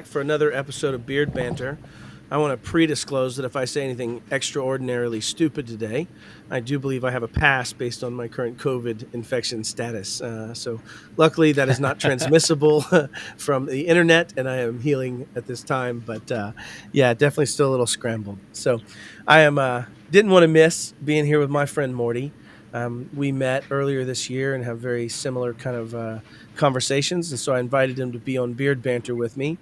for another episode of Beard Banter. I want to pre-disclose that if I say anything extraordinarily stupid today, I do believe I have a pass based on my current COVID infection status. So luckily that is not transmissible from the internet, and I am healing at this time. But yeah, definitely still a little scrambled. So I am didn't want to miss being here with my friend Mordy. We met earlier this year and have very similar kind of conversations, and so I invited him to be on Beard Banter with me.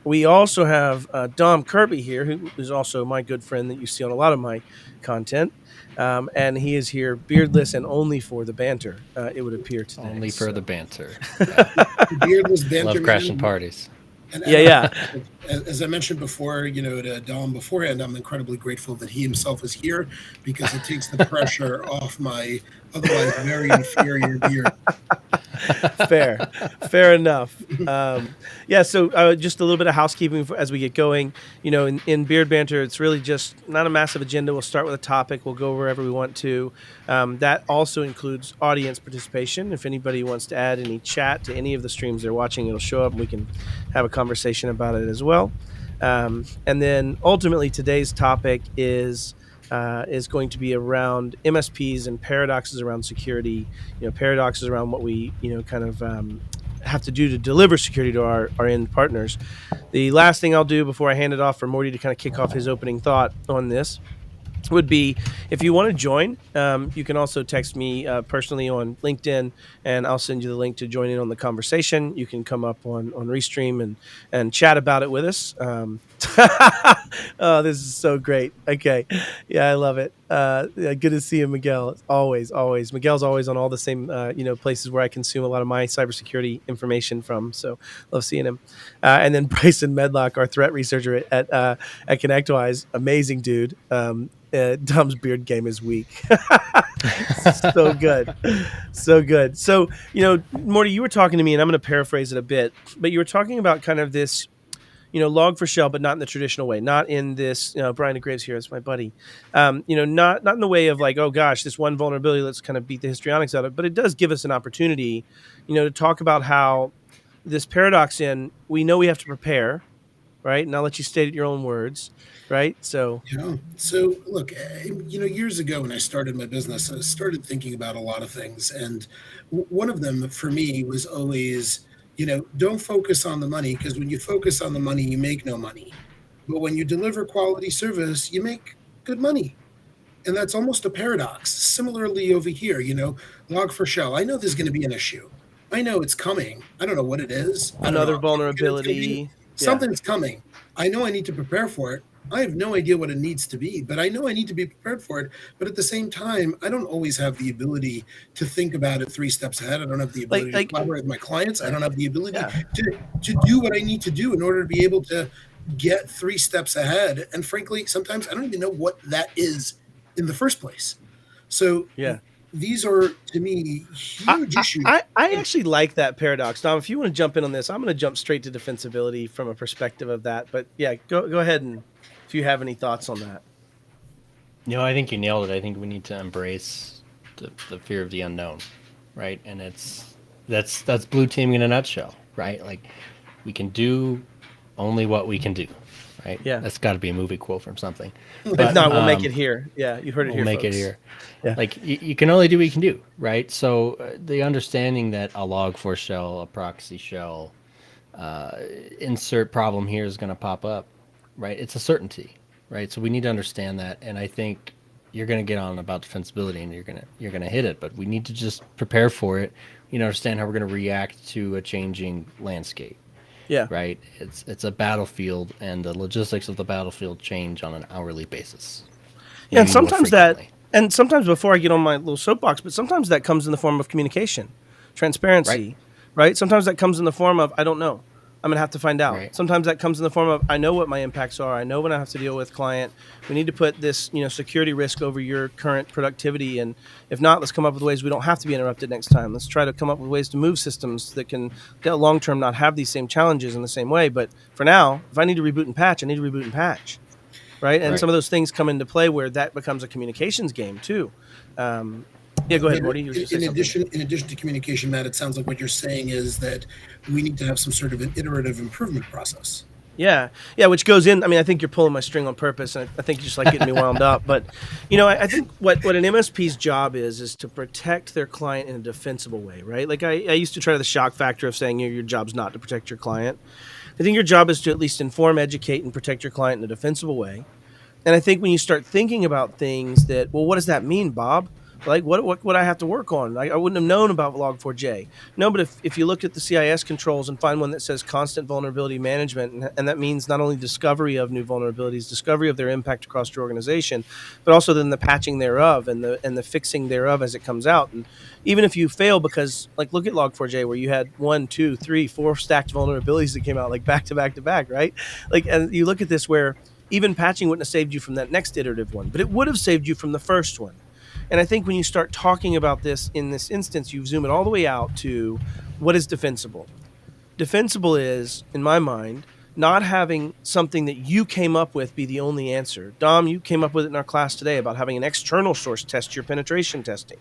We also have Dom Kirby here, who is also my good friend that you see on a lot of my content. And he is here beardless and only for the banter, it would appear today. Only for the So, banter. Yeah. Beardless banter, Love crashing man. parties. yeah, And yeah. as I mentioned before, to Dom beforehand, I'm incredibly grateful that he himself is here because it takes the pressure off my otherwise very inferior beard. Fair, fair enough. Yeah, so just a little bit of housekeeping as we get going. In Beard Banter, it's really just not a massive agenda. We'll start with a topic. We'll go wherever we want to. That also includes audience participation. If anybody wants to add any chat to any of the streams they're watching, it'll show up and we can have a conversation about it as well. And then ultimately, today's topic is going to be around MSPs and paradoxes around security. Paradoxes around what we kind of have to do to deliver security to our end partners. The last thing I'll do before I hand it off for Morty to kind of kick off his opening thought on this would be, if you want to join, you can also text me personally on LinkedIn, and I'll send you the link to join in on the conversation. You can come up on Restream and chat about it with us. Oh, this is so great. Okay. Yeah, I love it. Yeah, good to see you, Miguel. Always. Miguel's always on all the same, places where I consume a lot of my cybersecurity information from. So love seeing him. And then Bryson Medlock, our threat researcher at ConnectWise, amazing dude. Dom's beard game is weak. So good. So good. So, Morty, you were talking to me, and I'm going to paraphrase it a bit, but you were talking about kind of this, log for shell, but not in the traditional way, not in this, Brian DeGrave's here, it's my buddy. Not in the way of like, oh gosh, this one vulnerability, let's kind of beat the histrionics out of it, but it does give us an opportunity, to talk about how this paradox we know we have to prepare, right? And I'll let you state it in your own words, right? So, So look, years ago when I started my business, I started thinking about a lot of things, and one of them for me was always, don't focus on the money, because when you focus on the money, you make no money. But when you deliver quality service, you make good money. And that's almost a paradox. Similarly, over here, log for shell. I know there's going to be an issue. I know it's coming. I don't know what it is. I don't know another how big it's going to be. vulnerability. Yeah. Something's coming. I know I need to prepare for it. I have no idea what it needs to be, but I know I need to be prepared for it. But at the same time, I don't always have the ability to think about it 3 steps ahead. I don't have the ability to collaborate with my clients. I don't have the ability to do what I need to do in order to be able to get 3 steps ahead. And frankly, sometimes I don't even know what that is in the first place. So Yeah. these are, to me, huge issues. I actually like that paradox. Dom, if you want to jump in on this, I'm going to jump straight to defensibility from a perspective of that. But yeah, go ahead, and if you have any thoughts on that. I think you nailed it. I think we need to embrace the fear of the unknown, right? And that's blue teaming in a nutshell, right? Like, we can do only what we can do, right? Yeah. That's got to be a movie quote from something. If not, we'll make it here. Yeah, you heard it here, We'll make folks. it here. Yeah. Like, you can only do what you can do, right? So the understanding that a log4 shell, a proxy shell, insert problem here is going to pop up, right? It's a certainty, right? So we need to understand that, and I think you're going to get on about defensibility, and you're gonna hit it, but we need to just prepare for it. Understand how we're going to react to a changing landscape. Yeah. Right. It's a battlefield, and the logistics of the battlefield change on an hourly basis. Yeah, and Maybe more sometimes before I get on my little soapbox, but sometimes that comes in the form of communication, transparency, right? Sometimes that comes in the form of, I don't know, I'm going to have to find out. Right. Sometimes that comes in the form of, I know what my impacts are. I know when I have to deal with client. We need to put this, security risk over your current productivity. And if not, let's come up with ways we don't have to be interrupted next time. Let's try to come up with ways to move systems that can, long-term, not have these same challenges in the same way. But for now, if I need to reboot and patch, I need to reboot and patch. Right. And some of those things come into play where that becomes a communications game too. Yeah, go ahead, But Morty. You were going to say something. in addition to communication, Matt, it sounds like what you're saying is that we need to have some sort of an iterative improvement process. Yeah, yeah, which goes in. I mean, I think you're pulling my string on purpose, and I think you just like getting me wound up. But, I think what an MSP's job is to protect their client in a defensible way, right? Like I used to try the shock factor of saying your job's not to protect your client. I think your job is to at least inform, educate, and protect your client in a defensible way. And I think when you start thinking about things that, well, what does that mean, Bob? Like, what would I have to work on? I wouldn't have known about Log4j. No, but if you look at the CIS controls and find one that says constant vulnerability management, and that means not only discovery of new vulnerabilities, discovery of their impact across your organization, but also then the patching thereof and the fixing thereof as it comes out. And even if you fail, because like look at Log4j where you had 1, 2, 3, 4 stacked vulnerabilities that came out like back to back to back, right? Like, and you look at this where even patching wouldn't have saved you from that next iterative one, but it would have saved you from the first one. And I think when you start talking about this in this instance, you zoom it all the way out to what is defensible. Defensible is, in my mind, not having something that you came up with be the only answer. Dom, you came up with it in our class today about having an external source test your penetration testing,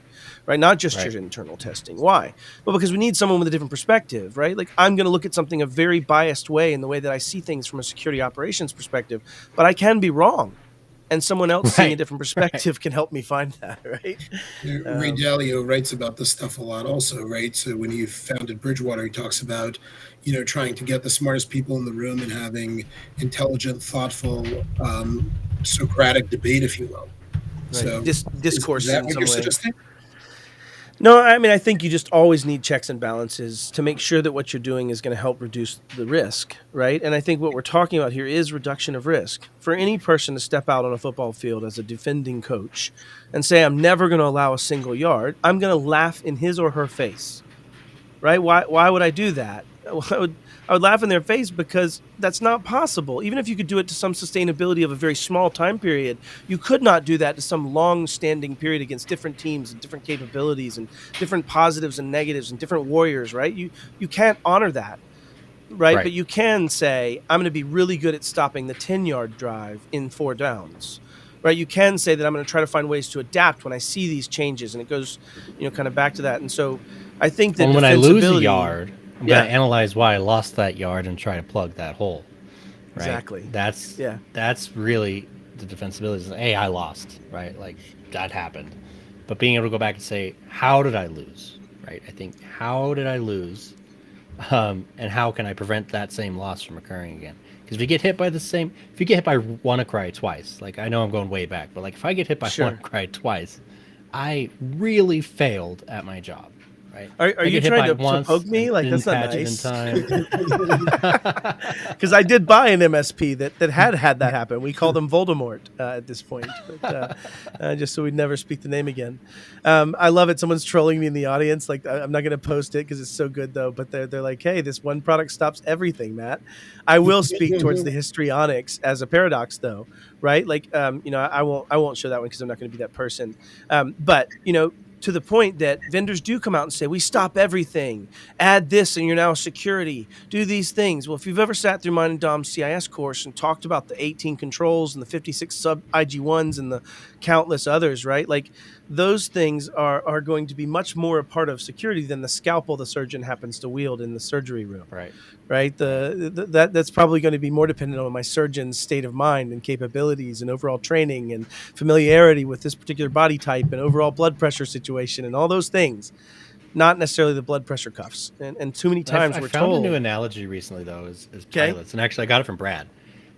right? Not just your internal testing. Why? Well, because we need someone with a different perspective, right? Like I'm going to look at something a very biased way in the way that I see things from a security operations perspective, but I can be wrong. And someone else seeing a different perspective can help me find that, right? Ray Dalio writes about this stuff a lot also, right? So when he founded Bridgewater, he talks about, trying to get the smartest people in the room and having intelligent, thoughtful, Socratic debate, if you will. Right. So discourse is that in what some you're way. suggesting? No, I mean, I think you just always need checks and balances to make sure that what you're doing is going to help reduce the risk, right? And I think what we're talking about here is reduction of risk. For any person to step out on a football field as a defending coach and say, I'm never going to allow a single yard, I'm going to laugh in his or her face, right? Why would I do that? I would laugh in their face because that's not possible. Even if you could do it to some sustainability of a very small time period, you could not do that to some long-standing period against different teams and different capabilities and different positives and negatives and different warriors, right? You can't honor that, right? But you can say, I'm going to be really good at stopping the 10-yard drive in 4 downs. Right, you can say that I'm going to try to find ways to adapt when I see these changes, and it goes, kind of back to that. And so, I think that when I lose a yard, I'm going to analyze why I lost that yard and try to plug that hole. Right? Exactly. That's really the defensibility. Hey, I lost. Right, like that happened. But being able to go back and say, how did I lose? Right. I think how did I lose, and how can I prevent that same loss from occurring again? Because if you get hit by WannaCry twice, like I know I'm going way back, but like if I get hit by WannaCry twice, I really failed at my job. Right? Are you trying to poke me? Like that's not nice. Because I did buy an MSP that had that happen. We call them Voldemort at this point, but, just so we'd never speak the name again. I love it. Someone's trolling me in the audience. Like I'm not going to post it because it's so good though. But they're like, hey, this one product stops everything, Matt. I will speak towards the histrionics as a paradox though, right? Like I won't show that one because I'm not going to be that person. But to the point that vendors do come out and say, we stop everything, add this and you're now security, do these things. Well, if you've ever sat through mine and Dom's CIS course and talked about the 18 controls and the 56 sub IG1s and the countless others, right? Like those things are going to be much more a part of security than the scalpel the surgeon happens to wield in the surgery room. Right. That's probably going to be more dependent on my surgeon's state of mind and capabilities and overall training and familiarity with this particular body type and overall blood pressure situation and all those things, not necessarily the blood pressure cuffs. And too many times we're told. I found a new analogy recently though, is pilots, and actually I got it from Brad.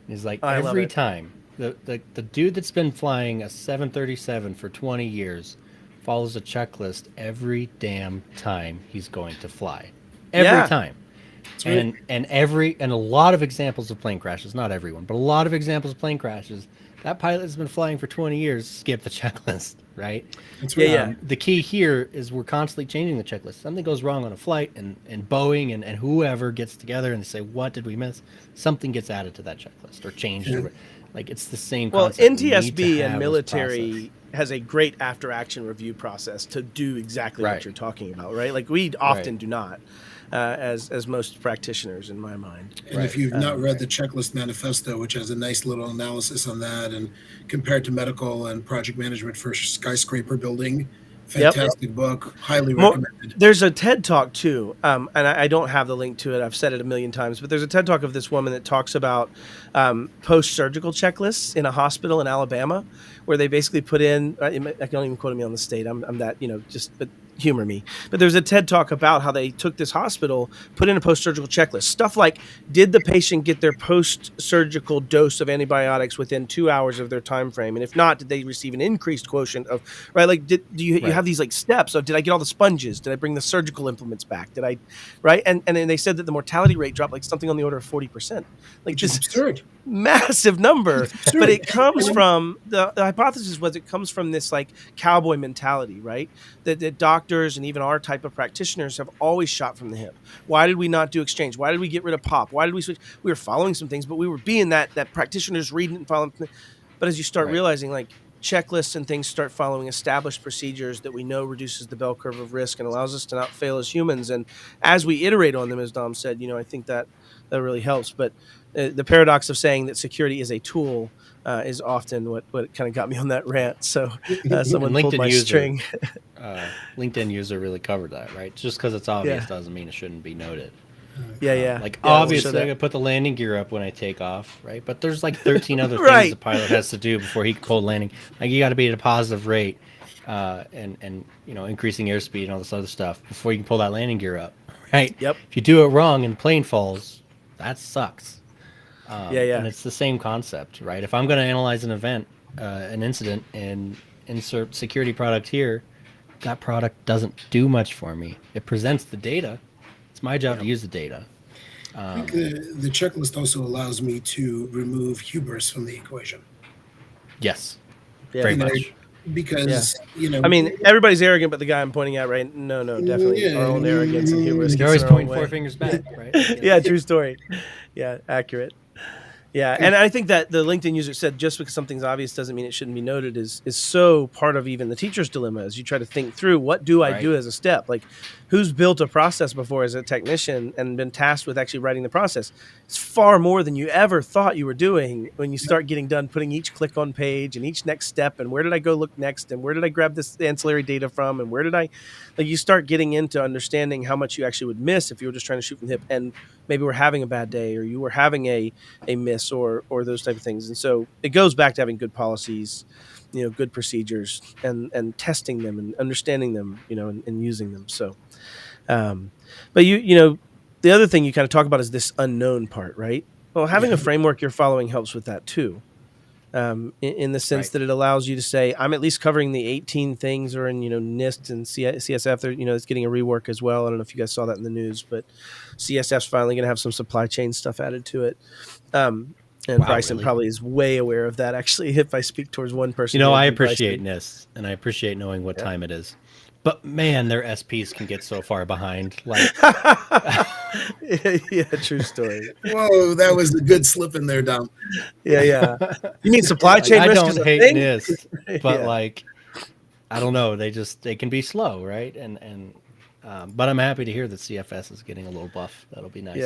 He's like, every time the dude that's been flying a 737 for 20 years follows a checklist every damn time he's going to fly. Every time. And a lot of examples of plane crashes, not everyone, but a lot of examples of plane crashes, that pilot has been flying for 20 years, skip the checklist, right? That's right. The key here is we're constantly changing the checklist. Something goes wrong on a flight and Boeing and whoever gets together and they say, what did we miss? Something gets added to that checklist or changed. Like it's the same concept. Well, NTSB and military has a great after action review process to do exactly what you're talking about, right? Like we often do not. As most practitioners, in my mind. And if you've not read the Checklist Manifesto, which has a nice little analysis on that and compared to medical and project management for skyscraper building, Yep. Fantastic book, highly More, recommended. there's a TED Talk too, and I don't have the link to it. I've said it a million times, but there's a TED Talk of this woman that talks about post-surgical checklists in a hospital in Alabama, where they basically put in. I don't even quote me on the state. I'm that but humor me. But there's a TED Talk about how they took this hospital, put in a post-surgical checklist, stuff like, did the patient get their post-surgical dose of antibiotics within 2 hours of their time frame, and if not, did they receive an increased quotient of, right? Like, do you Right. have these like steps of, did I get all the sponges? Did I bring the surgical implements back? Did I, right? And then they said that the mortality rate dropped like something on the order of 40%. Like, Which is this absurd. massive number, It's absurd. but it comes from the hypothesis was it comes from this like cowboy mentality, right? That doctors and even our type of practitioners have always shot from the hip. Why did we not do exchange? Why did we get rid of POP? Why did we switch? We were following some things, but we were being that practitioners reading and following. But as you start realizing, like, checklists and things start following established procedures that we know reduces the bell curve of risk and allows us to not fail as humans. And as we iterate on them, as Dom said, I think that really helps. But the paradox of saying that security is a tool is often what kind of got me on that rant. So someone pulled my string. LinkedIn user really covered that, right? Just because it's obvious doesn't mean it shouldn't be noted. Like, obviously, I could put the landing gear up when I take off, right? But there's like 13 other things the pilot has to do before he can pull landing. Like, you got to be at a positive rate, and increasing airspeed and all this other stuff before you can pull that landing gear up, right? Yep. If you do it wrong and the plane falls, that sucks. And it's the same concept, right? If I'm going to analyze an event, an incident, and insert security product here, that product doesn't do much for me. It presents the data. It's my job to use the data. I think the checklist also allows me to remove hubris from the equation. Yes, very much. Because, I mean, everybody's arrogant, but the guy I'm pointing at, right? No, definitely our own arrogance and hubris. You're always pointing 4 fingers back, right? Yeah, true story. Yeah, accurate. Yeah, and I think that the LinkedIn user said just because something's obvious doesn't mean it shouldn't be noted is so part of even the teacher's dilemma as you try to think through, what do I do as a step? Like, who's built a process before as a technician and been tasked with actually writing the process? It's far more than you ever thought you were doing when you start getting done putting each click on page and each next step and where did I go look next and where did I grab this ancillary data from and where did I, like, you start getting into understanding how much you actually would miss if you were just trying to shoot from the hip and maybe we're having a bad day or you were having a miss or those type of things. And so it goes back to having good policies, good procedures and testing them and understanding them, and using them. So, but the other thing you kind of talk about is this unknown part, right? Well, having a framework you're following helps with that too. In the sense that it allows you to say, I'm at least covering the 18 things or in, NIST and CSF, they're, it's getting a rework as well. I don't know if you guys saw that in the news, but CSF's finally going to have some supply chain stuff added to it. And Bryson probably is way aware of that, actually, if I speak towards one person. I appreciate NIST, and I appreciate knowing what time it is. But, man, their SPs can get so far behind. Like, yeah, true story. Whoa, that was a good slip in there, Dom. Yeah. You mean supply chain risk? I don't hate NIST, but, I don't know. They can be slow, right? And but I'm happy to hear that CFS is getting a little buff. That'll be nice.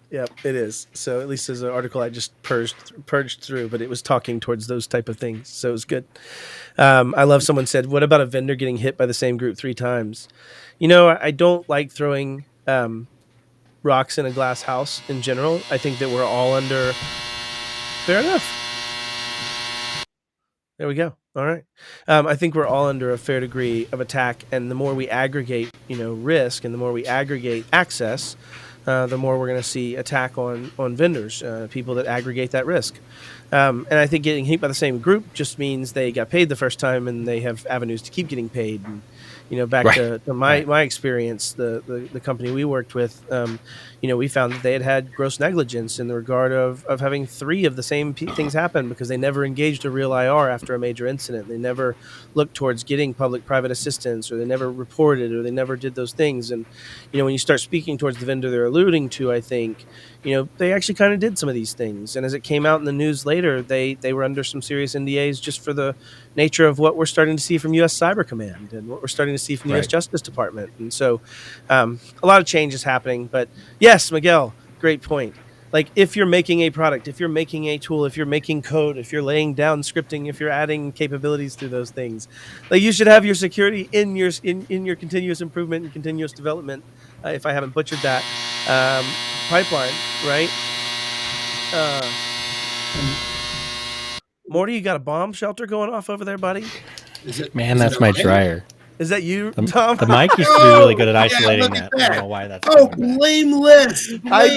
Yeah, it is. So at least there's an article I just purged through, but it was talking towards those type of things. So it was good. I love someone said, what about a vendor getting hit by the same group 3 times? I don't like throwing rocks in a glass house in general. I think that we're all under... Fair enough. There we go. All right. I think we're all under a fair degree of attack. And the more we aggregate, risk and the more we aggregate access, the more we're going to see attack on vendors, people that aggregate that risk. And I think getting hit by the same group just means they got paid the first time and they have avenues to keep getting paid. And, back to my experience, the company we worked with, we found that they had gross negligence in the regard of having 3 of the same things happen because they never engaged a real IR after a major incident. They never looked towards getting public-private assistance, or they never reported, or they never did those things. And, when you start speaking towards the vendor they're alluding to, I think, they actually kind of did some of these things. And as it came out in the news later, they were under some serious NDAs just for the nature of what we're starting to see from U.S. Cyber Command and what we're starting to see from the U.S. Justice Department. And so a lot of change is happening. But yes, Miguel, great point. Like if you're making a product, if you're making a tool, if you're making code, if you're laying down scripting, if you're adding capabilities through those things, like you should have your security in your continuous improvement and continuous development. If I haven't butchered that pipeline, right? And Morty, you got a bomb shelter going off over there, buddy? Man, that's my dryer. Is that you, Tom? The mic used to be really good at isolating look at that. I don't know why that's Oh, coming back. blameless. I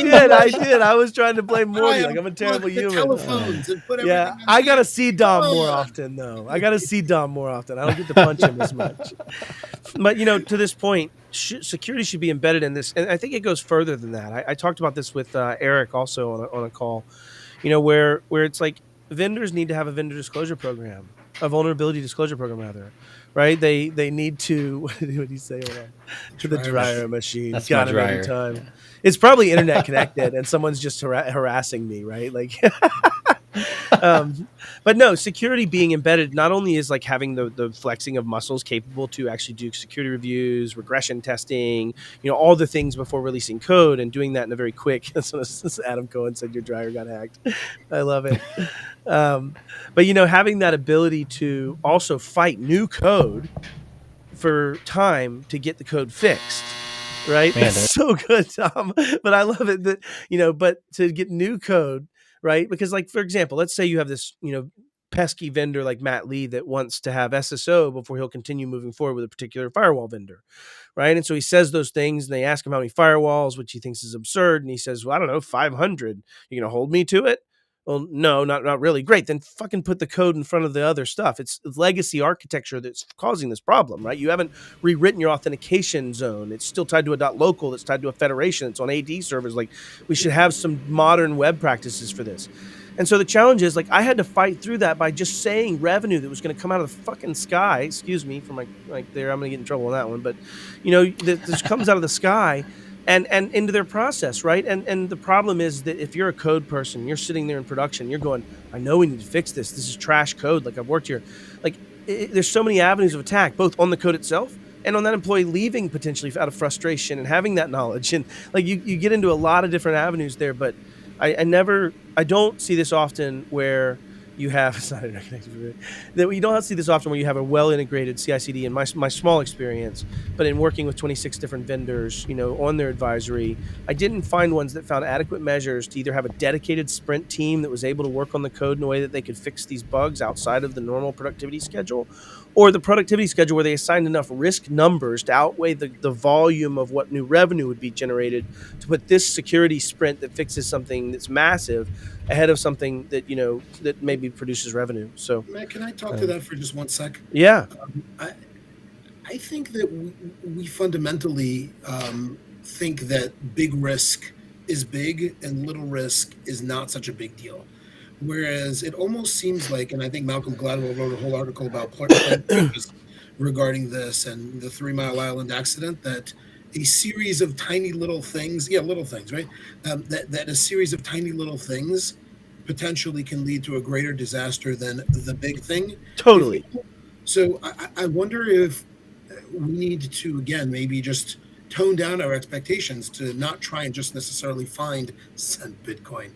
did. I was trying to blame Morty. Like I'm a terrible Plug the human. telephones and put Yeah, everything I on gotta there. see Dom Come more on. often, though. I gotta see Dom more often. I don't get to punch him as much. But to this point, security should be embedded in this, and I think it goes further than that. I talked about this with Eric also on a call. Where it's like vendors need to have a vendor disclosure program, a vulnerability disclosure program, rather. Right? They need to. What did he say? Hold on. To the dryer machine. That's Got my him every dryer. time. Yeah. It's probably internet connected, and someone's just harassing me, right? Like. But no, security being embedded not only is like having the flexing of muscles capable to actually do security reviews, regression testing, all the things before releasing code, and doing that in a very quick. As Adam Cohen said, your dryer got hacked. I love it. But having that ability to also fight new code for time to get the code fixed. Right? Man, It's so good, Tom. But I love it that, but to get new code, right? Because like, for example, let's say you have this, pesky vendor like Matt Lee that wants to have SSO before he'll continue moving forward with a particular firewall vendor. Right. And so he says those things and they ask him how many firewalls, which he thinks is absurd. And he says, well, I don't know, 500. You going to hold me to it? Well, no, not really. Great. Then fucking put the code in front of the other stuff. It's legacy architecture that's causing this problem, right? You haven't rewritten your authentication zone. It's still tied to a .local that's tied to a federation. It's on AD servers. Like we should have some modern web practices for this. And so the challenge is like I had to fight through that by just saying revenue that was going to come out of the fucking sky. Excuse me for my like there. I'm going to get in trouble on that one. But this comes out of the sky. And into their process, right? And the problem is that if you're a code person, you're sitting there in production, you're going, I know we need to fix this. This is trash code. Like I've worked here. Like there's so many avenues of attack, both on the code itself and on that employee leaving potentially out of frustration and having that knowledge. And like you get into a lot of different avenues there, but I don't see this often where you have it's not interconnected that you don't see this often where you have a well integrated CI/CD. In my small experience, but in working with 26 different vendors, on their advisory, I didn't find ones that found adequate measures to either have a dedicated sprint team that was able to work on the code in a way that they could fix these bugs outside of the normal productivity schedule, or the productivity schedule where they assigned enough risk numbers to outweigh the volume of what new revenue would be generated to put this security sprint that fixes something that's massive ahead of something that that maybe produces revenue. So Matt, can I talk to that for just 1 sec? Yeah. I think that we fundamentally think that big risk is big and little risk is not such a big deal. Whereas it almost seems like, and I think Malcolm Gladwell wrote a whole article about regarding this and the 3 Mile Island accident, that a series of tiny little things, little things, right? That a series of tiny little things potentially can lead to a greater disaster than the big thing. Totally. So I wonder if we need to, again, maybe just tone down our expectations to not try and just necessarily send Bitcoin.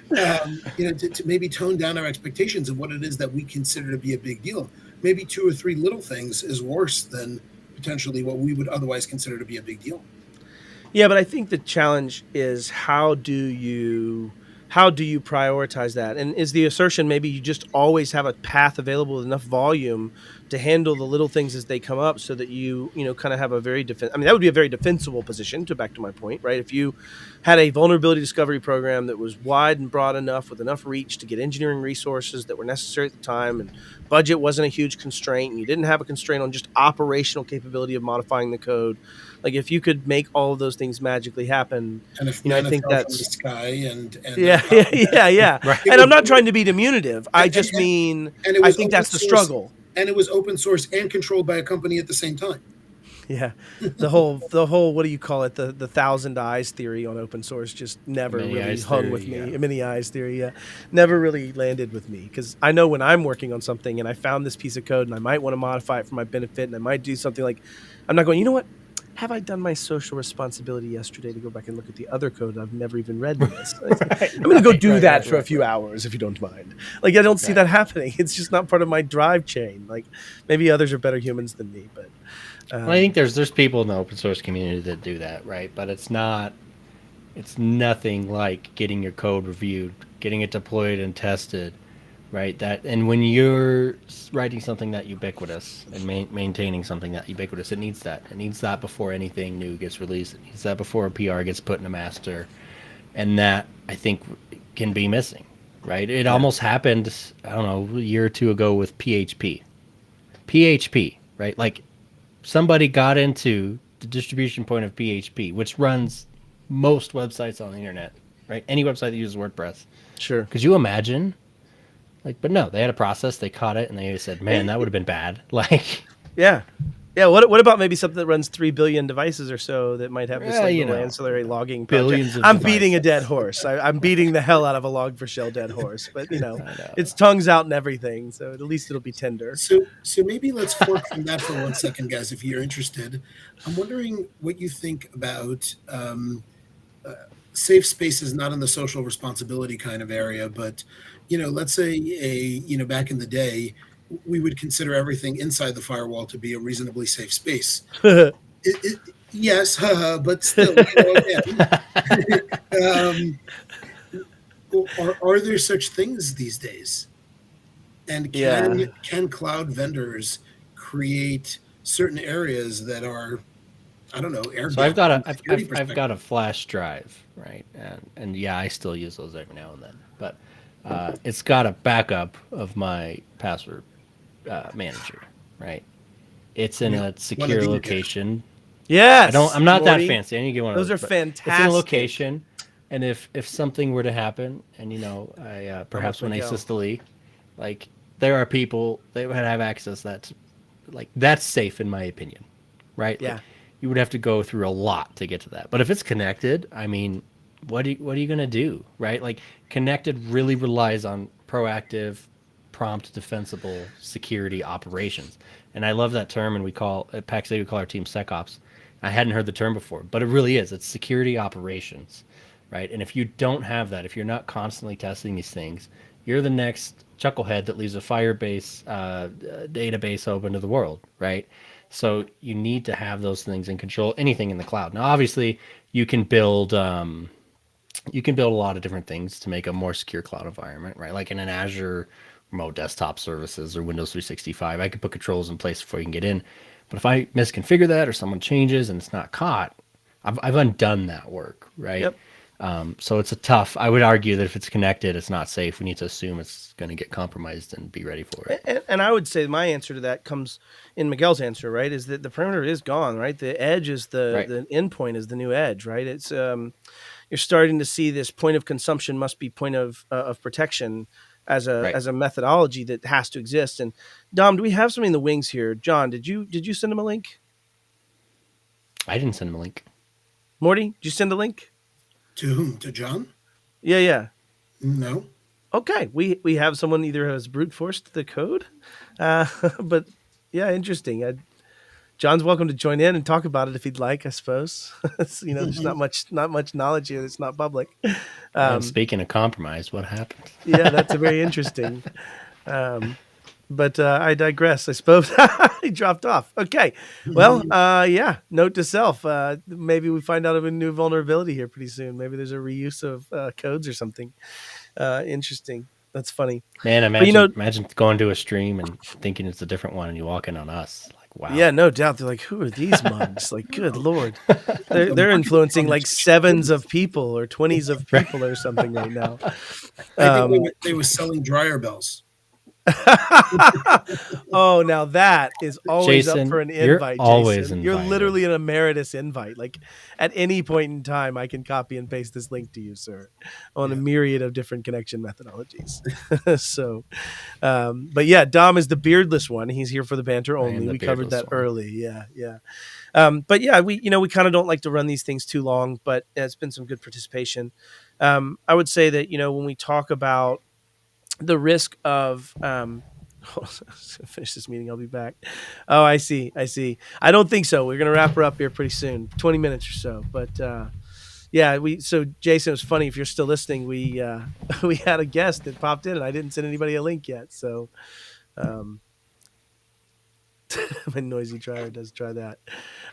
To maybe tone down our expectations of what it is that we consider to be a big deal. Maybe 2 or 3 little things is worse than potentially what we would otherwise consider to be a big deal. Yeah, but I think the challenge is how do you prioritize that? And is the assertion maybe you just always have a path available with enough volume to handle the little things as they come up so that you kind of have a very that would be a very defensible position, back to my point, right? If you had a vulnerability discovery program that was wide and broad enough with enough reach to get engineering resources that were necessary at the time, and budget wasn't a huge constraint, and you didn't have a constraint on just operational capability of modifying the code, like if you could make all of those things magically happen, and if I think that's from the sky and yeah. Right. And I'm not trying to be diminutive. I just mean I think that's the struggle. And it was open source and controlled by a company at the same time. Yeah, the whole what do you call it? The 1,000 eyes theory on open source just never really hung with me. Yeah. Many eyes theory, yeah, never really landed with me, because I know when I'm working on something and I found this piece of code and I might want to modify it for my benefit and I might do something like, I'm not going, you know what? have I done my social responsibility yesterday to go back and look at the other code I've never even read in this? I'm going to go do that for a few hours if you don't mind. Like, I don't see that happening. It's just not part of my drive chain. Like, maybe others are better humans than me, but well, I think there's people in the open source community that do that, right? But it's nothing like getting your code reviewed, getting it deployed and tested, right? That, and when you're writing something that ubiquitous and maintaining something that ubiquitous, it needs that. It needs that before anything new gets released. It needs that before a PR gets put in a master, and that I think can be missing, right? It almost happened, I don't know, a year or two ago with PHP. PHP, right? Like, somebody got into the distribution point of PHP, which runs most websites on the internet, right? Any website that uses WordPress. sure. Could you imagine? Like, but no, they had a process. They caught it, and they said, "Man, that would have been bad." Like, Yeah. Yeah, what about maybe something that runs 3 billion devices or so that might have this little ancillary logging project? billions of I'm beating a devices. dead horse. I'm beating the hell out of a Log4Shell dead horse, but its tongue's out and everything, so at least it'll be tender. So maybe let's fork from that for 1 second, guys, if you're interested. I'm wondering what you think about safe spaces, not in the social responsibility kind of area, but let's say back in the day, we would consider everything inside the firewall to be a reasonably safe space. Yes, but still, again, are there such things these days? And can cloud vendors create certain areas that are, I don't know, air so gapped I've got a flash drive, right? And yeah, I still use those every now and then, but it's got a backup of my password manager, right? It's in a secure location. Yes. I'm not Mordy. that fancy. I need to get one of those. Those Are but fantastic. It's in a location, and if something were to happen, and I perhaps when I systole, like, there are people that would have access that's safe in my opinion, right? Yeah. Like, you would have to go through a lot to get to that. But if it's connected, I mean, what are you gonna do, right? Like, connected really relies on proactive, prompt, defensible security operations. And I love that term, and we call at PaxA, we call our team SecOps. I hadn't heard the term before, but it really is. It's security operations, right? And if you don't have that, if you're not constantly testing these things, you're the next chucklehead that leaves a Firebase database open to the world, right? So you need to have those things in control. Anything in the cloud. Now, obviously, you can build a lot of different things to make a more secure cloud environment, right? Like in an Azure remote desktop services or Windows 365, I could put controls in place before you can get in. But if I misconfigure that or someone changes and it's not caught, I've undone that work, right? Yep. So it's I would argue that if it's connected, it's not safe. We need to assume it's going to get compromised and be ready for it. And I would say my answer to that comes in Miguel's answer, right? Is that the perimeter is gone, right? The edge is the endpoint is the new edge, right? It's you're starting to see this point of consumption must be point of protection as a methodology that has to exist. And Dom, do we have something in the wings here? John, did you send him a link? I didn't send him a link. Mordy, did you send a link? To whom? To John? Yeah. No. Okay, we have someone either has brute forced the code, but yeah, interesting. John's welcome to join in and talk about it if he'd like. I suppose there's not much knowledge here that's not public. And speaking of compromise, what happened? Yeah, that's a very interesting. But I digress. I suppose he dropped off. Okay. Well, yeah. Note to self. Maybe we find out of a new vulnerability here pretty soon. Maybe there's a reuse of codes or something. Interesting. That's funny. Man, imagine going to a stream and thinking it's a different one, and you walk in on us. Like, wow. Yeah, no doubt. They're like, who are these mugs? Like, good Lord. They're influencing like 7s of people or 20s of people or something right now. I think they were selling dryer bells. Oh, now that is always Jason, up for an invite. You're always Jason. invited. You're literally an emeritus invite. Like, at any point in time, I can copy and paste this link to you, sir, on a myriad of different connection methodologies. So, but yeah, Dom is the beardless one. He's here for the banter only. We covered that early. Yeah. But yeah, we kind of don't like to run these things too long, but it's been some good participation. I would say that when we talk about the risk of Finish this meeting. I'll be back. Oh, I see. I don't think so. We're gonna wrap her up here pretty soon, 20 minutes or so. But yeah, so Jason, it was funny if you're still listening. We we had a guest that popped in, and I didn't send anybody a link yet. So my noisy dryer does try that.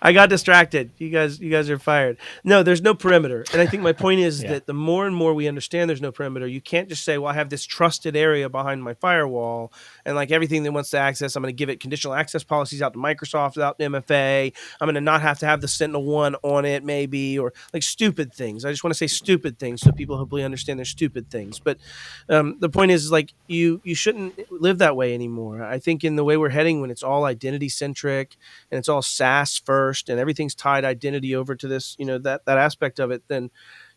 I got distracted. You guys are fired. No, there's no perimeter. And I think my point is that the more and more we understand there's no perimeter, you can't just say, well, I have this trusted area behind my firewall, and like everything that wants to access, I'm going to give it conditional access policies out to Microsoft, out to MFA. I'm going to not have to have the Sentinel-1 on it, maybe, or like stupid things. I just want to say stupid things so people hopefully understand they're stupid things. But the point is like you shouldn't live that way anymore. I think in the way we're heading, when it's all identity centric and it's all SaaS first and everything's tied identity over to this, that aspect of it, then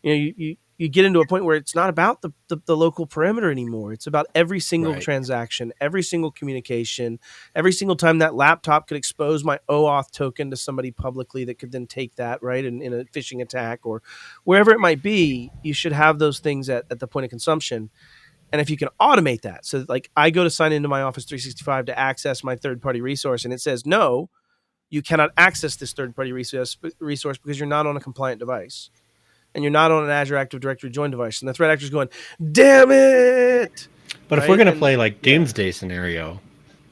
you get into a point where it's not about the local perimeter anymore. It's about every single transaction, every single communication, every single time that laptop could expose my OAuth token to somebody publicly that could then take that, right, in a phishing attack or wherever it might be. You should have those things at the point of consumption. And if you can automate that, so like I go to sign into my Office 365 to access my third-party resource, and it says, no, you cannot access this third-party resource because you're not on a compliant device. And you're not on an Azure Active Directory join device. And the threat actor's going, damn it! But if we're going to play like doomsday scenario,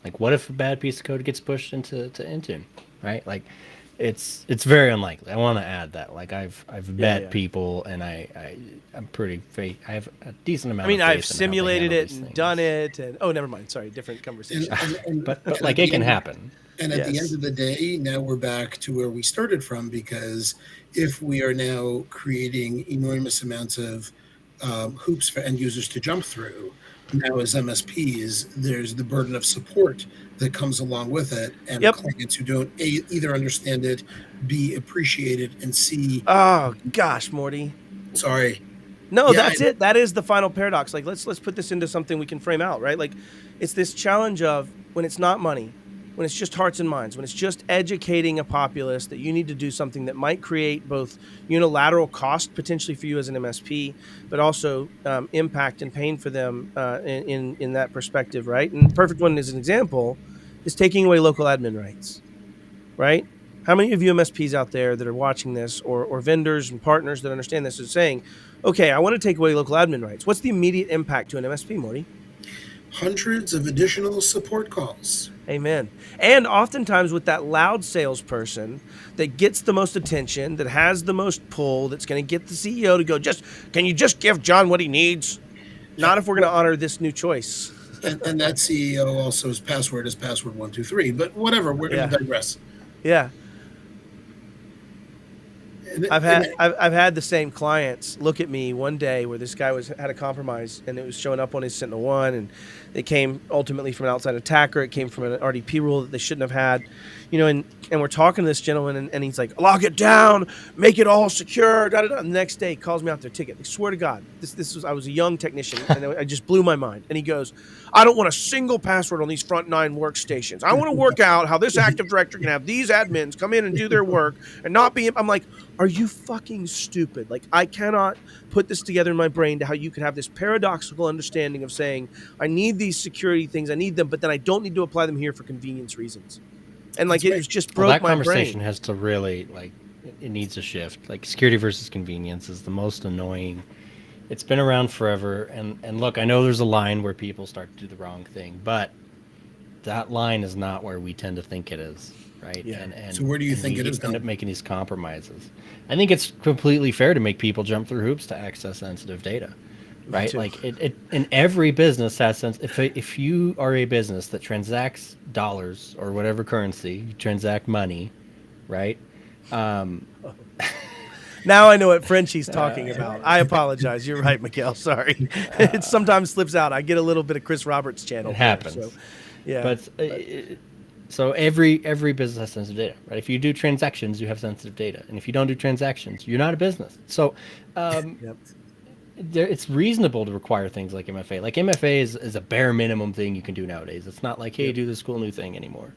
like what if a bad piece of code gets pushed into Intune, right? Like it's very unlikely. I want to add that. Like I've met people, and I'm pretty fake. I have a decent amount. I mean, of faith I've simulated it and things. done it, and oh, never mind. Sorry, different conversation. But like it can happen. And at the end of the day, now we're back to where we started from, because if we are now creating enormous amounts of hoops for end users to jump through, now as MSPs, there's the burden of support that comes along with it, and clients who don't either understand it, B, appreciate it, and C. Oh gosh, Morty. Sorry. No, that's it. That is the final paradox. Like let's put this into something we can frame out, right? Like it's this challenge of when it's not money, when it's just hearts and minds, when it's just educating a populace that you need to do something that might create both unilateral cost potentially for you as an MSP, but also impact and pain for them in that perspective, right? And the perfect one as an example is taking away local admin rights, right? How many of you MSPs out there that are watching this, or vendors and partners that understand this, are saying, okay, I want to take away local admin rights. What's the immediate impact to an MSP, Morty? Hundreds of additional support calls. Amen. And oftentimes with that loud salesperson that gets the most attention, that has the most pull, that's going to get the CEO to go, can you just give John what he needs? Not if we're going to honor this new choice. and that CEO also is password 123. But whatever, we're going to digress. Yeah. I've had the same clients look at me one day where this guy had a compromise, and it was showing up on his Sentinel-1, and it came ultimately from an outside attacker. It came from an RDP rule that they shouldn't have had, and we're talking to this gentleman, and he's like, lock it down, make it all secure. Da, da, da. The next day, he calls me out their ticket. I swear to God, I was a young technician, and it just blew my mind. And he goes, I don't want a single password on these front 9 workstations. I want to work out how this Active Directory can have these admins come in and do their work and not be. I'm like, are you fucking stupid? Like, I cannot put this together in my brain to how you could have this paradoxical understanding of saying, I need these security things, I need them, but then I don't need to apply them here for convenience reasons. And like, it just broke my brain. That conversation has to really, like, it needs a shift. Like, security versus convenience is the most annoying. It's been around forever. And look, I know there's a line where people start to do the wrong thing, but that line is not where we tend to think it is. Right. Yeah. And so where do you think it is? End up making these compromises. I think it's completely fair to make people jump through hoops to access sensitive data. Right. Like it in every business has sense. If you are a business that transacts dollars or whatever currency, you transact money, right? Now I know what Frenchie's talking about. I apologize. You're right, Miguel. Sorry. It sometimes slips out. I get a little bit of Chris Roberts channel. It happens. So, yeah. But so every business has sensitive data, right? If you do transactions, you have sensitive data, and if you don't do transactions, you're not a business. So it's reasonable to require things like MFA. Like MFA is a bare minimum thing you can do nowadays. It's not like, hey, do this cool new thing anymore.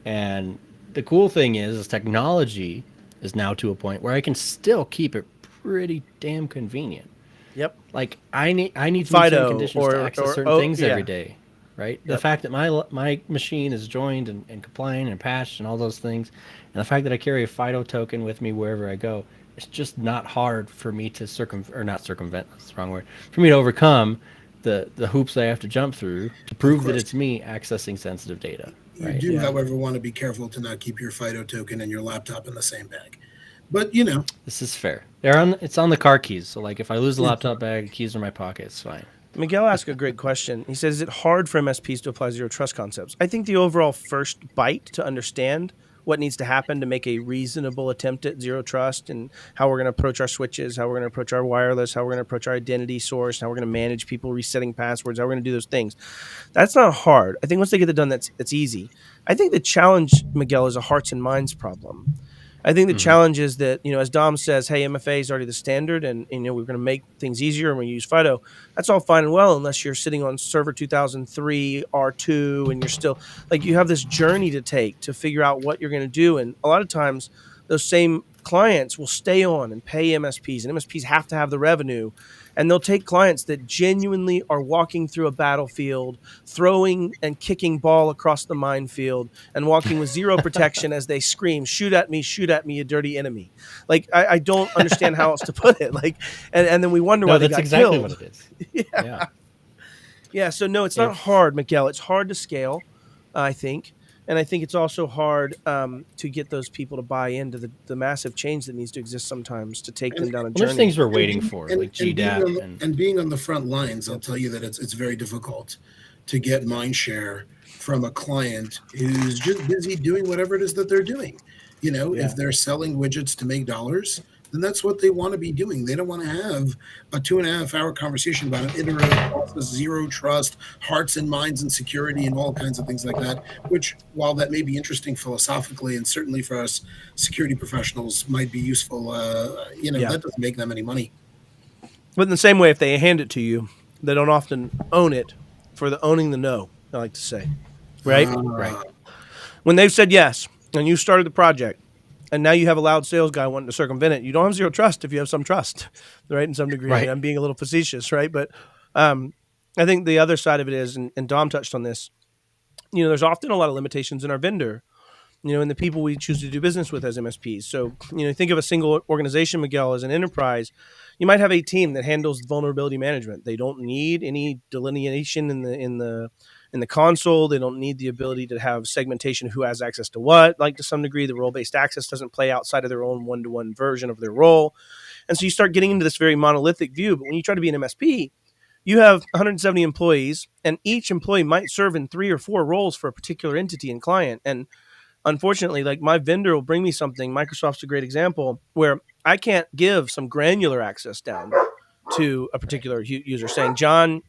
And the cool thing is technology is now to a point where I can still keep it pretty damn convenient. Yep. Like I need FIDO certain conditions to access certain things every day. right? The Yep. fact that my machine is joined and compliant and patched and all those things, and the fact that I carry a FIDO token with me wherever I go, it's just not hard for me to not circumvent, that's the wrong word, for me to overcome the hoops I have to jump through to Of prove that course, it's me accessing sensitive data, you right? do, Yeah. however, want to be careful to not keep your FIDO token and your laptop in the same bag. But you know, This is fair. It's on the car keys, so like if I lose the laptop bag, keys are in my pocket, it's fine. Miguel asked a great question. He says, is it hard for MSPs to apply zero trust concepts? I think the overall first bite to understand what needs to happen to make a reasonable attempt at zero trust and how we're going to approach our switches, how we're going to approach our wireless, how we're going to approach our identity source, how we're going to manage people resetting passwords, how we're going to do those things. That's not hard. I think once they get it done, that's easy. I think the challenge, Miguel, is a hearts and minds problem. I think the Mm-hmm. challenge is that, as Dom says, hey, MFA is already the standard and we're going to make things easier and we use FIDO. That's all fine and well unless you're sitting on server 2003 R2 and you're still like you have this journey to take to figure out what you're going to do. And a lot of times those same clients will stay on and pay MSPs, and MSPs have to have the revenue, and they'll take clients that genuinely are walking through a battlefield, throwing and kicking ball across the minefield and walking with zero protection as they scream, shoot at me, you dirty enemy. Like, I don't understand how else to put it. Like, and then we wonder why No, they that's got exactly killed. what it is. Yeah. Yeah. Yeah. So no, it's not If hard, Miguel. It's hard to scale, I think. And I think it's also hard to get those people to buy into the massive change that needs to exist sometimes to take and them down a well, there's journey. things we're and waiting being, for, like and being GDAP on and and being on the front lines, I'll Yep. tell you that it's very difficult to get mind share from a client who's just busy doing whatever it is that they're doing. You know, if Yeah. they're selling widgets to make dollars, then that's what they want to be doing. They don't want to have a 2.5 hour conversation about an iterative process, zero trust, hearts and minds and security, and all kinds of things like that. Which, while that may be interesting philosophically, and certainly for us security professionals, might be useful, Yeah. that doesn't make them any money. But in the same way, if they hand it to you, they don't often own it for the owning the no, I like to say. Right? right. Uh, When they've said yes and you started the project and now you have a loud sales guy wanting to circumvent it, you don't have zero trust if you have some trust, right? In some degree. I mean, Right. I'm being a little facetious, right? But I think the other side of it is, and Dom touched on this, there's often a lot of limitations in our vendor, and the people we choose to do business with as MSPs. So, think of a single organization, Miguel, as an enterprise. You might have a team that handles vulnerability management. They don't need any delineation in the console. They don't need the ability to have segmentation of who has access to what. Like, to some degree, the role-based access doesn't play outside of their own one-to-one version of their role. And so you start getting into this very monolithic view. But when you try to be an MSP, you have 170 employees, and each employee might serve in 3 or 4 roles for a particular entity and client. And unfortunately, like, my vendor will bring me something. Microsoft's a great example where I can't give some granular access down to a particular user, saying, John,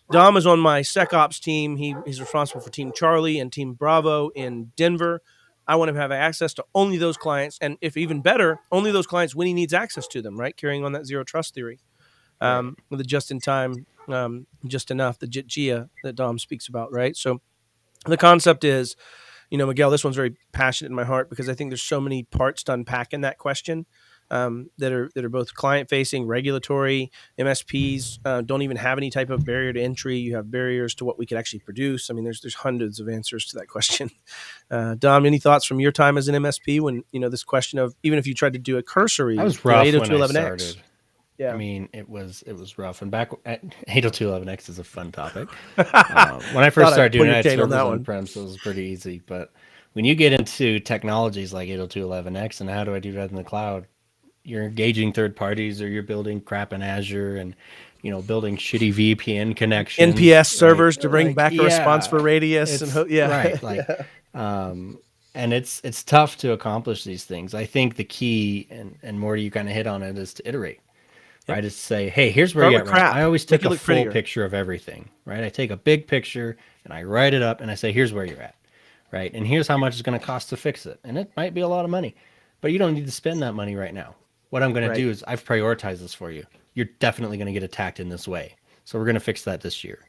Dom is on my SecOps team. He's responsible for Team Charlie and Team Bravo in Denver. I want to have access to only those clients, and if even better, only those clients when he needs access to them. Right, carrying on that zero trust theory, Right. with the just in time, just enough, the JIA that Dom speaks about. Right, so the concept is, Miguel, this one's very passionate in my heart because I think there's so many parts to unpack in that question, that are both client facing, regulatory. MSPs don't even have any type of barrier to entry. You have barriers to what we could actually produce. I mean, there's hundreds of answers to that question. Dom, any thoughts from your time as an MSP when this question of even if you tried to do a cursory, I was rough when I 802.11x? started. Yeah. I mean, it was rough. And back at 802.11x is a fun topic. When I first Thought I'd started doing pull it, your I had chain on that servers one. on prem, so it was pretty easy. But when you get into technologies like 802.11x and how do I do that in the cloud, you're engaging third parties or you're building crap in Azure and building shitty VPN connections, NPS right? servers to bring Like, back a response for yeah, radius it's yeah. right. Like, and it's tough to accomplish these things. I think the key, and Morty, you kind of hit on it, is to iterate. Yep. Right, is to say, hey, here's where Start you're with at right now. crap. I always Make take it a look full prettier. picture of everything, right? I take a big picture and I write it up and I say, here's where you're at, right? And here's how much it's going to cost to fix it. And it might be a lot of money, but you don't need to spend that money right now. What I'm going to Right. do is I've prioritized this for you. You're definitely going to get attacked in this way. So we're going to fix that this year.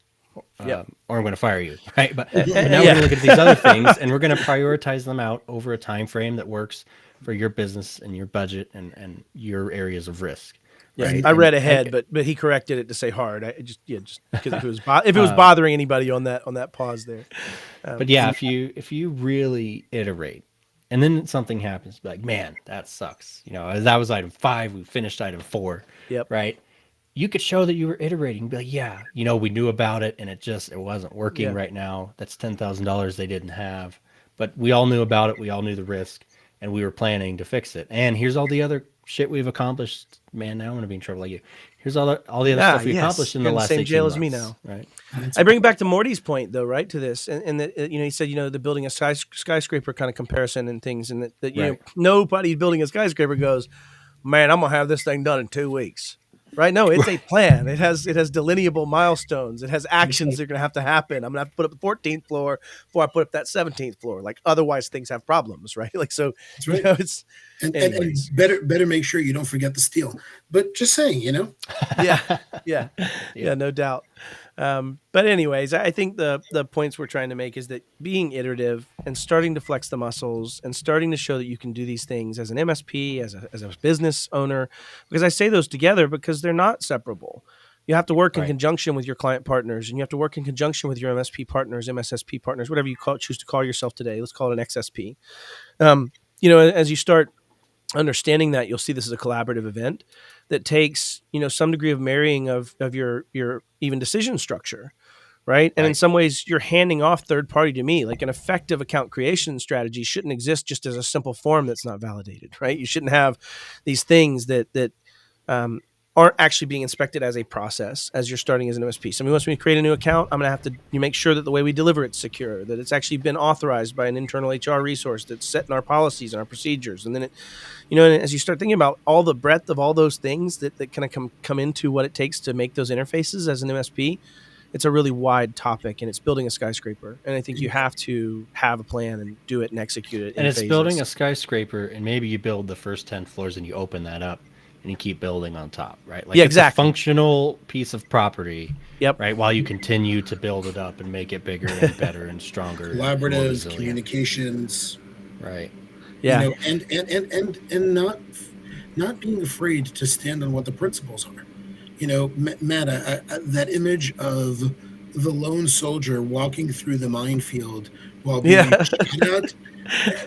Yep. Or I'm going to fire you, right? But now Yeah. we're going to look at these other things and we're going to prioritize them out over a time frame that works for your business and your budget and your areas of risk. Yeah, right? I read And ahead, but he corrected it to say hard. I just just because if it was bothering anybody on that pause there. but yeah, if you really iterate, and then something happens, be like, man, that sucks. That was item 5. We finished item 4, Yep. right? You could show that you were iterating. Be like, yeah, we knew about it, and it wasn't working Yeah. right now. That's $10,000 they didn't have, but we all knew about it. We all knew the risk, and we were planning to fix it. And here's all the other shit we've accomplished. Man, now I'm gonna be in trouble like you. Here's all the other stuff we accomplished in You're the in the last same 18 jail months. as me now. Right? I bring it back to Morty's point, though, right? To this, and that he said, the building a skyscraper kind of comparison and things, and that Right. nobody building a skyscraper goes, man, I'm gonna have this thing done in 2 weeks, right? No, it's a plan. It has delineable milestones. It has actions that are gonna have to happen. I'm gonna have to put up the 14th floor before I put up that 17th floor. Like otherwise, things have problems, right? Like so, That's right. it's and anyways. better make sure you don't forget the steel. But just saying, yeah, no doubt. But anyways, I think the points we're trying to make is that being iterative and starting to flex the muscles and starting to show that you can do these things as an MSP, as a business owner, because I say those together because they're not separable. You have to work in Right. conjunction with your client partners, and you have to work in conjunction with your MSP partners, MSSP partners, whatever you choose to call yourself today. Let's call it an XSP. As you start understanding that, you'll see this as a collaborative event that takes some degree of marrying of your even decision structure, right? And in some ways you're handing off third party to me. Like an effective account creation strategy shouldn't exist just as a simple form that's not validated, right? You shouldn't have these things that aren't actually being inspected as a process as you're starting as an MSP. Somebody wants me to create a new account. I'm going to have to make sure that the way we deliver it's secure, that it's actually been authorized by an internal HR resource that's set in our policies and our procedures. And then and as you start thinking about all the breadth of all those things that kind of come into what it takes to make those interfaces as an MSP, it's a really wide topic, and it's building a skyscraper. And I think you have to have a plan and do it and execute it. And it's building a skyscraper, and maybe you build the first 10 floors and you open that up and you keep building on top, right? Like it's a functional piece of property, right? While you continue to build it up and make it bigger and better and stronger. Collaborative communications. Right. Yeah. And not being afraid to stand on what the principles are. Matt, that image of the lone soldier walking through the minefield while being shot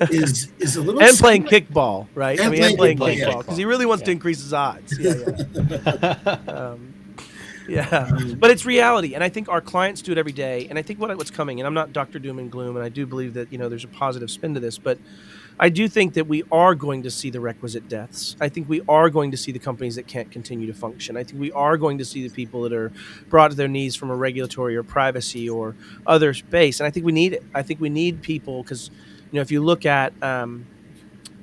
is a little and playing kickball, right? And playing playing kickball because he really wants to increase his odds. But it's reality, and I think our clients do it every day. And I think what's coming, and I'm not Dr. Doom and Gloom, and I do believe that there's a positive spin to this, but I do think that we are going to see the requisite deaths. I think we are going to see the companies that can't continue to function. I think we are going to see the people that are brought to their knees from a regulatory or privacy or other space. And I think we need it. I think we need people because, if you look at,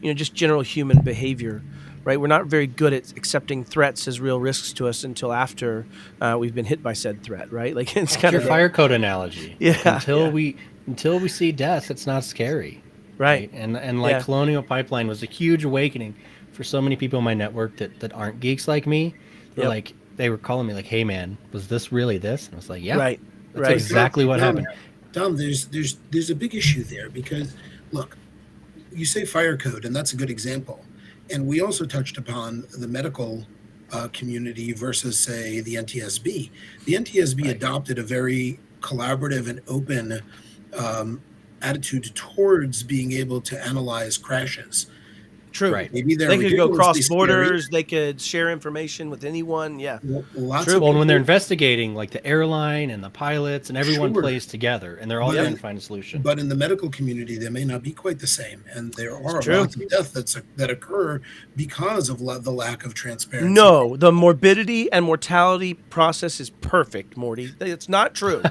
just general human behavior, right? We're not very good at accepting threats as real risks to us until after we've been hit by said threat, right? Like it's kind of your fire code analogy. Yeah. Until we see death, it's not scary. Right. And Colonial Pipeline was a huge awakening for so many people in my network that aren't geeks like me. They were calling me like, hey man, was this really this? And I was like, yeah, right. That's exactly what happened. Dom, there's a big issue there because look, you say fire code, and that's a good example. And we also touched upon the medical community versus, say, the NTSB. The NTSB adopted a very collaborative and open attitude towards being able to analyze crashes. True. Right. Maybe they could go cross borders. They could share information with anyone. Yeah. True. Well, when they're investigating, like the airline and the pilots and everyone plays together, and they're all trying to find a solution. But in the medical community, they may not be quite the same, and there are lots of deaths that occur because of the lack of transparency. No, the morbidity and mortality process is perfect, Morty. It's not true.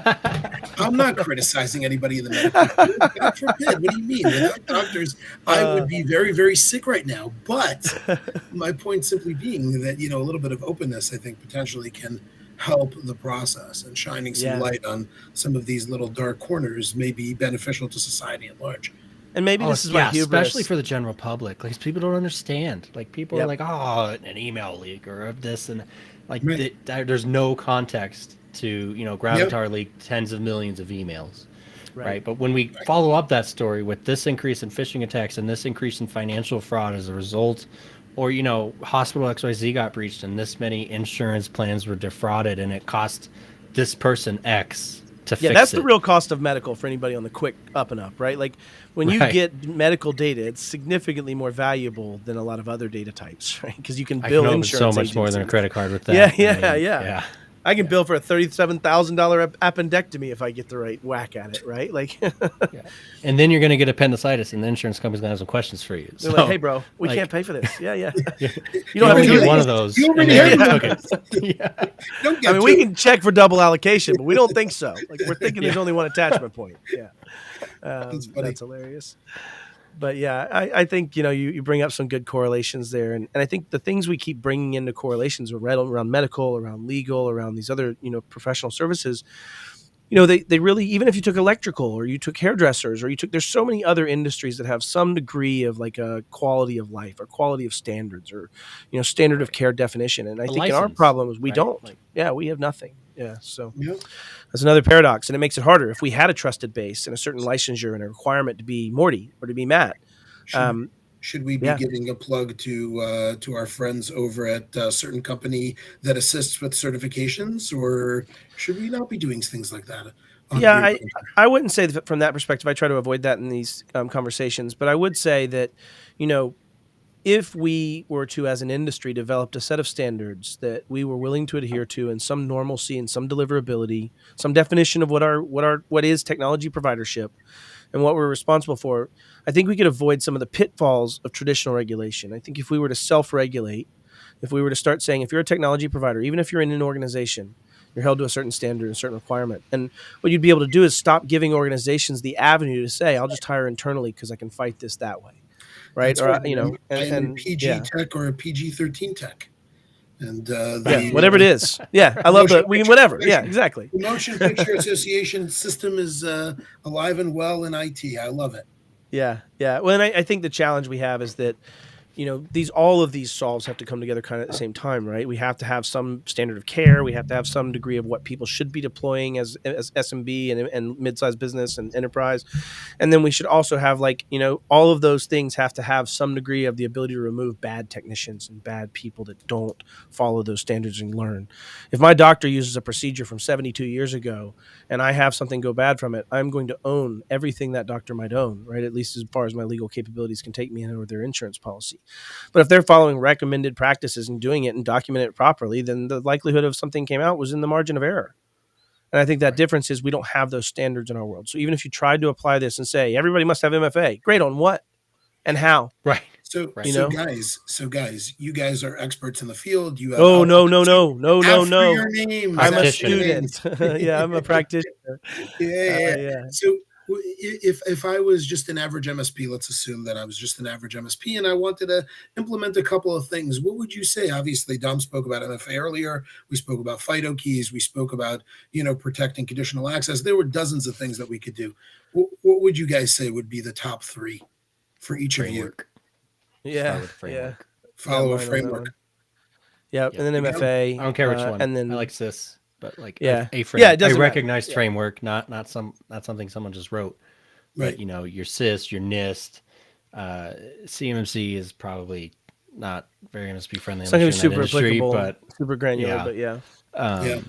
I'm not criticizing anybody in the medical field. God forbid. What do you mean? Without doctors, I would be very, very sick right now. But my point simply being that, a little bit of openness, I think, potentially can help the process, and shining some light on some of these little dark corners may be beneficial to society at large. And maybe this is why hubris, especially for the general public, like people don't understand. Like people are like, oh, an email leak or this and like there's no context to Gravatar leaked tens of millions of emails, right? But when we follow up that story with this increase in phishing attacks and this increase in financial fraud as a result Or, hospital XYZ got breached and this many insurance plans were defrauded and it cost this person X to fix that's it. the real cost of medical for anybody on the quick up and up, right? Like when you Right. get medical data, it's significantly more valuable than a lot of other data types, right? Because you can I bill can open insurance so much more than a agencies. credit card with that. Yeah. I can bill for a $37,000 appendectomy if I get the right whack at it, right? Like, Yeah. And then you're going to get appendicitis, and the insurance company's going to have some questions for you. they're So, like, hey, bro, we like, can't pay for this. Yeah. you You don't have only to get do one these. of those. You And already then have you one. took it. Yeah. Don't get I mean, to we it. can check for double allocation, but we don't think so. Like, we're thinking there's only one attachment point. Yeah. That's funny. That's hilarious. But yeah, I think, you bring up some good correlations there. And I think the things we keep bringing into correlations around medical, around legal, around these other, professional services, they really, even if you took electrical or you took hairdressers or there's so many other industries that have some degree of like a quality of life or quality of standards or, standard of care definition. And I A think in our license, problem is we right? don't. Like- Yeah, we have nothing. Yeah. So Yeah. that's another paradox. And it makes it harder. If we had a trusted base and a certain licensure and a requirement to be Mordy or to be Matt, Should we be yeah. giving a plug to our friends over at a certain company that assists with certifications, or should we not be doing things like that? Yeah, I wouldn't say that from that perspective. I try to avoid that in these conversations, but I would say that, if we were to, as an industry, developed a set of standards that we were willing to adhere to, and some normalcy and some deliverability, some definition of what is technology providership, and what we're responsible for, I think we could avoid some of the pitfalls of traditional regulation. I think if we were to self-regulate, if we were to start saying, if you're a technology provider, even if you're in an organization, you're held to a certain standard, a certain requirement. And what you'd be able to do is stop giving organizations the avenue to say, I'll just hire internally because I can fight this that way. Right. That's Or, right. I'm and a PG tech or a PG-13 tech. And whatever it is. Yeah. I love whatever. Yeah, exactly. The Motion Picture Association system is alive and well in IT. I love it. Yeah. Yeah. Well, and I think the challenge we have is that, all of these solves have to come together kind of at the same time, right? We have to have some standard of care. We have to have some degree of what people should be deploying as SMB and mid-sized business and enterprise. And then we should also have all of those things have to have some degree of the ability to remove bad technicians and bad people that don't follow those standards and learn. If my doctor uses a procedure from 72 years ago and I have something go bad from it, I'm going to own everything that doctor might own, right? At least as far as my legal capabilities can take me in or their insurance policy. But if they're following recommended practices and doing it and documenting it properly, then the likelihood of something came out was in the margin of error. And I think that difference is we don't have those standards in our world. So even if you tried to apply this and say, everybody must have MFA, great, on what and how? Right. So, Right. so guys, you guys are experts in the field. You have No. Your name. I'm a Practitioner. student. Yeah, I'm a practitioner. Yeah. So if I was just an average MSP, let's assume that I was just an average MSP and I wanted to implement a couple of things, what would you say? Obviously, Dom spoke about MFA earlier. We spoke about FIDO keys. We spoke about, protecting conditional access. There were dozens of things that we could do. What would you guys say would be the top three for each Framework. of you? Yeah. Framework. Follow a mine on that framework. one. Yeah, Yeah. and then MFA. I don't care which one. And then I like CIS, but like Yeah. a framework. Yeah, it doesn't a matter. recognized Yeah. framework, not something someone just wrote. Right. But your CIS, your NIST, CMMC is probably not very MSP friendly. it's not going to be in that super industry, applicable, but super granular, yeah. but yeah. Yeah.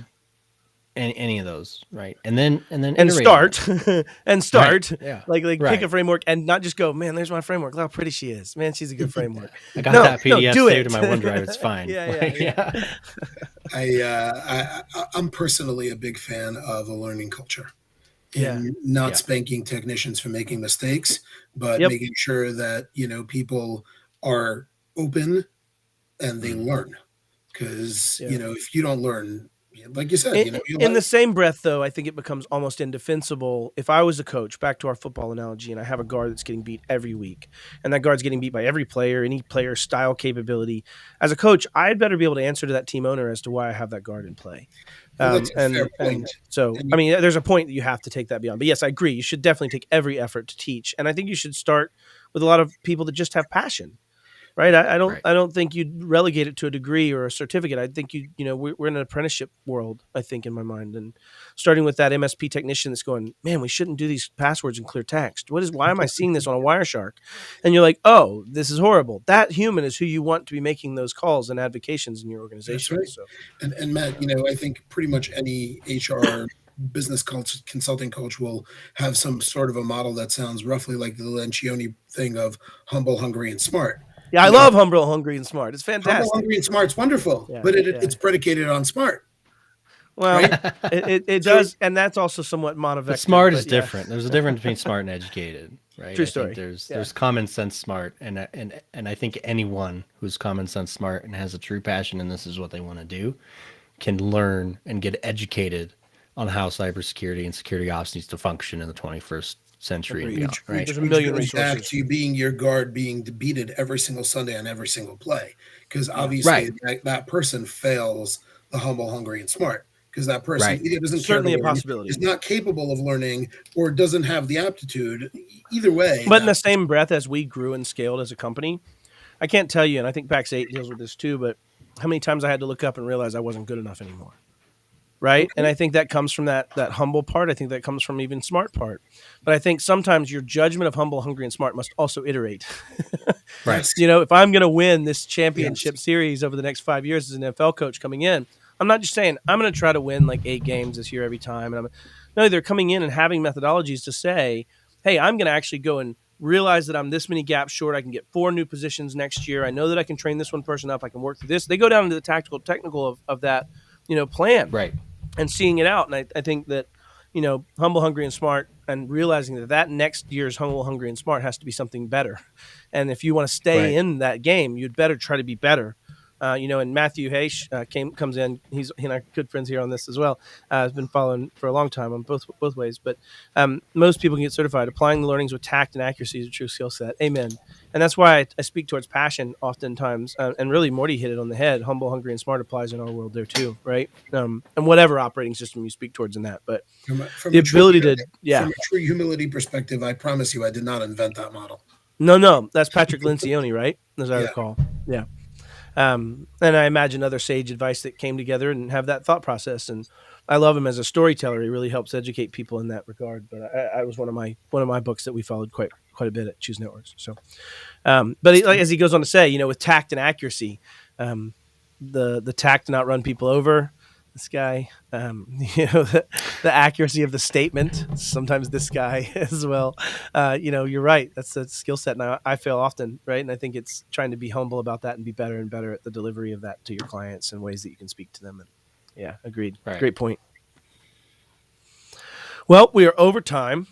any of those, right? And then And iterate on start it. and start Right. Yeah. like pick Right. a framework and not just go, man, there's my framework, look how pretty she is, man, she's a good framework. I got No, that PDF do saved it. in my OneDrive. It's fine. Yeah. I'm personally a big fan of a learning culture. Yeah. And not Yeah. spanking technicians for making mistakes, but Yep. making sure that people are open and they learn. Because Yeah. if you don't learn, like you said, In the same breath, though, I think it becomes almost indefensible. If I was a coach, back to our football analogy, and I have a guard that's getting beat every week, and that guard's getting beat by every player, any player style capability, as a coach, I'd better be able to answer to that team owner as to why I have that guard in play. Well, that's a fair And point. so, And I mean, there's a point that you have to take that beyond. But yes, I agree. You should definitely take every effort to teach. And I think you should start with a lot of people that just have passion. right? Right. I don't think you'd relegate it to a degree or a certificate. I think we're in an apprenticeship world, I think, in my mind. And starting with that MSP technician that's going, man, we shouldn't do these passwords in clear text. Why am I seeing this on a Wireshark? And you're like, oh, this is horrible. That human is who you want to be making those calls and advocations in your That's organization. right. So And Matt, I think pretty much any HR business consulting coach will have some sort of a model that sounds roughly like the Lencioni thing of humble, hungry, and smart. yeah, I You know, love humble, hungry, and smart. It's humble, fantastic. hungry, and smart's wonderful, Yeah, but yeah. it's predicated on smart, Well, right? it So does, and that's also somewhat But monovector. smart But is yeah, different. There's a difference between smart and educated, right? true I think story. there's Yeah. there's common sense smart, and I think anyone who's common sense smart and has a true passion and this is what they want to do can learn and get educated on how cybersecurity and security ops needs to function in the 21st century and Agreed. beyond, right? There's a which million goes back resources. to being your guard being defeated every single Sunday on every single play, because Yeah. obviously Right. that person fails the humble, hungry, and smart. Because that person Right. either doesn't care to Certainly a learn, possibility. is not capable of learning, or doesn't have the aptitude. Either way, But in that the same breath, as we grew and scaled as a company, I can't tell you, and I think PAX 8 deals with this too, but how many times I had to look up and realize I wasn't good enough anymore. Right. And okay, I think that comes from that humble part. I think that comes from even smart part. But I think sometimes your judgment of humble, hungry, and smart must also iterate. Right. yes, If I'm going to win this yes, championship series over the next 5 years as an NFL coach coming in, I'm not just saying I'm going to try to win like 8 games this year every time. No, they're coming in and having methodologies to say, hey, I'm going to actually go and realize that I'm this many gaps short. I can get 4 new positions next year. I know that I can train this one person up. I can work through this. They go down into the technical of that, plan Right. and seeing it out. And I think that, humble, hungry, and smart, and realizing that next year's humble, hungry, and smart has to be something better. And if you want to stay Right. in that game, you'd better try to be better. And Matthew Haish comes in. He's good friends here on this as well. Has been following for a long time on both ways. But most people can get certified. Applying the learnings with tact and accuracy is a true skill set. Amen. And that's why I speak towards passion oftentimes. And really, Mordy hit it on the head. Humble, hungry, and smart applies in our world there too, right? And whatever operating system you speak towards in that. But from the a true, ability to, yeah. from a true humility perspective, I promise you, I did not invent that model. No, that's Patrick Lencioni, right? As I Yeah, recall. Yeah. And I imagine other sage advice that came together and have that thought process. And I love him as a storyteller. He really helps educate people in that regard. But I was one of my books that we followed quite a bit at Choose Networks. So, as he goes on to say, with tact and accuracy, the tact to not run people over. This guy, the accuracy of the statement. Sometimes this guy as well. You're right. That's a skill set, and I fail often, right? And I think it's trying to be humble about that and be better and better at the delivery of that to your clients and ways that you can speak to them. And yeah, agreed. Right. Great point. Well, we are over time.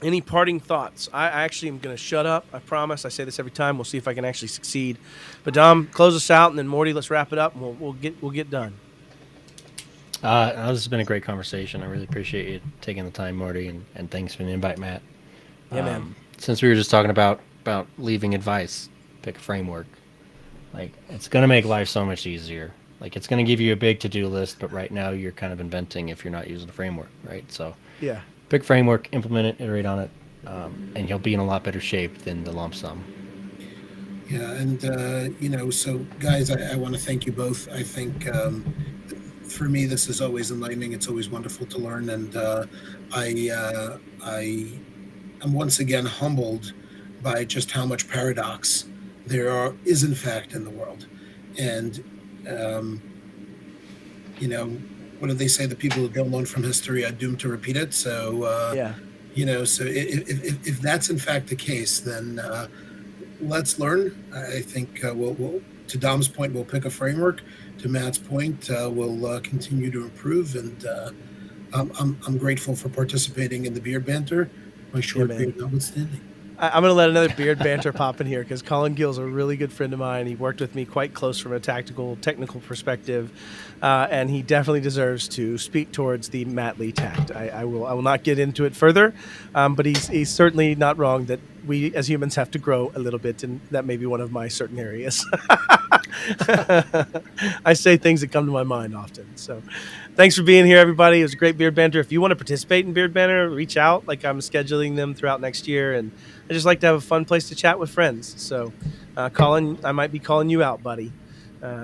Any parting thoughts? I actually am going to shut up. I promise. I say this every time. We'll see if I can actually succeed. But Dom, close us out, and then Mordy, let's wrap it up, and we'll get done. This has been a great conversation. I really appreciate you taking the time, Morty, and thanks for the invite, Matt. Yeah, man. Since we were just talking about leaving advice, pick a framework. Like, it's going to make life so much easier. Like, it's going to give you a big to-do list, but right now you're kind of inventing if you're not using a framework, right? So Yeah. pick framework, implement it, iterate on it, and you'll be in a lot better shape than the lump sum. yeah, and so guys, I want to thank you both. I think for me, this is always enlightening. It's always wonderful to learn, and I am once again humbled by just how much paradox is in fact in the world. And um, what do they say? The people who don't learn from history are doomed to repeat it. So Yeah. so if that's in fact the case, then let's learn. I think we'll to Dom's point, we'll pick a framework. To Matt's point, we'll continue to improve, and I'm grateful for participating in the beard banter. My short man. beard notwithstanding. I'm going to let another beard banter pop in here because Colin Gill's a really good friend of mine. He worked with me quite close from a technical perspective, and he definitely deserves to speak towards the Matt Lee tact. I will not get into it further, but he's certainly not wrong that we as humans have to grow a little bit, and that may be one of my certain areas. I say things that come to my mind often. So thanks for being here, everybody. It was a great beard banter. If you want to participate in beard banter, reach out. Like, I'm scheduling them throughout next year, and I just like to have a fun place to chat with friends. So I might be calling you out, buddy.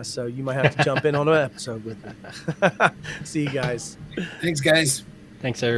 So you might have to jump in on an episode with me. See you guys. Thanks, guys. Thanks, everyone.